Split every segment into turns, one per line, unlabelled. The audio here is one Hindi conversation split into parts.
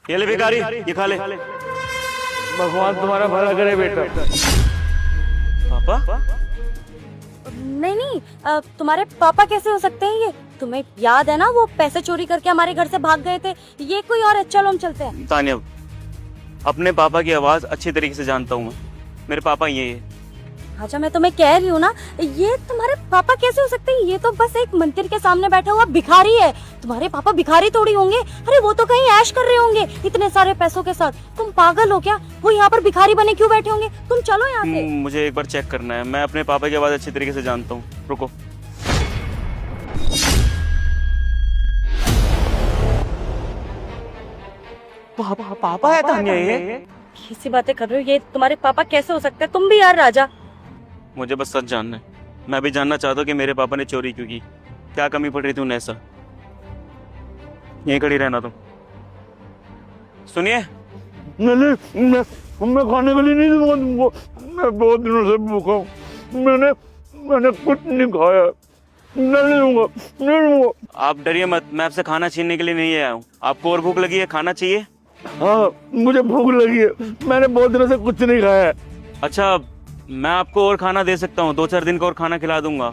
ये ले भिखारी, ये खा ले।
भगवान तुम्हारा भला करे बेटा।
पापा?
नहीं नहीं, तुम्हारे पापा कैसे हो सकते हैं ये? तुम्हें याद है ना वो पैसे चोरी करके हमारे घर से भाग गए थे? ये कोई और है, चलो हम चलते हैं।
तानिया, अपने पापा की आवाज अच्छी तरीके से जानता हूँ मैं। मेरे पापा ये है।
अच्छा मैं तुम्हें कह रही हूँ ना, ये तुम्हारे पापा कैसे हो सकते हैं? ये तो बस एक मंदिर के सामने बैठा हुआ भिखारी है। तुम्हारे पापा भिखारी थोड़ी होंगे। अरे वो तो कहीं ऐश कर रहे होंगे इतने सारे पैसों के साथ। तुम पागल हो क्या? वो यहाँ पर भिखारी बने क्यों बैठे होंगे? तुम चलो यहाँ से।
मुझे एक बार चेक करना है। मैं अपने पापा की आवाज अच्छी तरीके से जानता हूँ, रुको। पापा है तानिया ये?
कैसी बातें कर रहे हो? ये तुम्हारे पापा कैसे हो सकते हैं? तुम भी यार राजा।
मुझे बस सच जानना है। मैं भी जानना चाहता हूँ कि मेरे पापा ने चोरी क्यों की। क्या कमी पड़ रही थी उन्हें ऐसा? यहीं खड़ी रहना तुम। सुनिए,
मैं खाने के लिए नहीं दूंगा तुमको। मैं बहुत दिनों से भूखा हूँ। मैंने कुछ नहीं खाया। नहीं दूंगा।
आप डरिए मत, मैं आपसे खाना छीनने के लिए नहीं आया हूँ। आपको और भूख लगी है? खाना चाहिए?
हाँ, मुझे भूख लगी है। मैंने बहुत दिनों से कुछ नहीं खाया है।
अच्छा, मैं आपको और खाना दे सकता हूँ। 2-4 दिन का और खाना खिला दूंगा,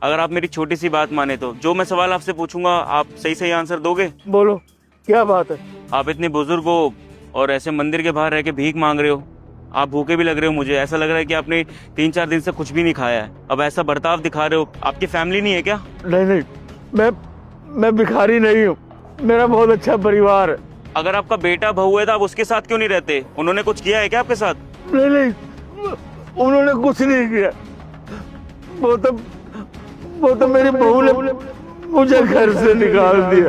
अगर आप मेरी छोटी सी बात माने तो। जो मैं सवाल आपसे पूछूंगा आप सही सही आंसर दोगे?
बोलो, क्या बात है?
आप इतने बुजुर्ग हो और ऐसे मंदिर के बाहर रह के भीख मांग रहे हो। आप भूखे भी लग रहे हो। मुझे ऐसा लग रहा है कि आपने 3-4 दिन से कुछ भी नहीं खाया है। अब ऐसा बर्ताव दिखा रहे हो। आपकी फैमिली नहीं है क्या?
नहीं, मैं भिखारी नहीं हूँ। मेरा बहुत अच्छा परिवार है।
अगर आपका बेटा बहू है तो आप उसके साथ क्यों नहीं रहते? उन्होंने कुछ किया है क्या आपके साथ?
नहीं, उन्होंने कुछ नहीं किया। वो तो मेरी बहू ने मुझे घर से निकाल दिया।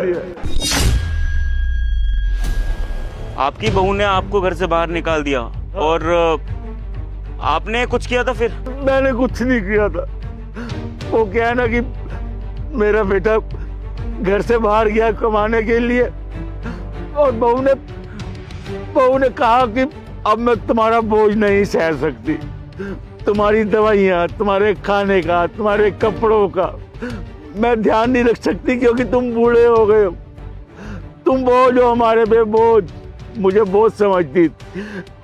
आपकी बहू ने आपको घर से बाहर निकाल दिया और आपने कुछ किया था फिर?
मैंने कुछ नहीं किया था। वो क्या है ना कि मेरा बेटा घर से बाहर गया कमाने के लिए और बहू ने कहा कि अब मैं तुम्हारा बोझ नहीं सह सकती। तुम्हारी दवाइयाँ, तुम्हारे खाने का, तुम्हारे कपड़ों का मैं ध्यान नहीं रख सकती क्योंकि तुम बूढ़े हो गए हो। तुम बोझ हो हमारे पे, बोझ। मुझे बोझ समझती थी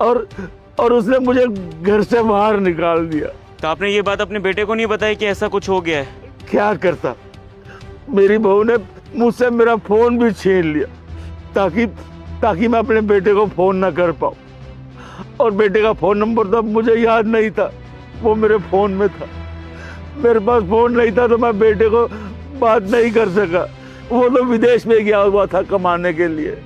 और उसने मुझे घर से बाहर निकाल दिया।
तो आपने ये बात अपने बेटे को नहीं बताई कि ऐसा कुछ हो गया है?
क्या करता, मेरी बहू ने मुझसे मेरा फोन भी छीन लिया ताकि मैं अपने बेटे को फोन ना कर पाऊँ। और बेटे का फोन नंबर तो मुझे याद नहीं था, वो मेरे फोन में था। मेरे पास फोन नहीं था तो मैं बेटे को बात नहीं कर सका। वो तो विदेश में गया हुआ था कमाने के लिए।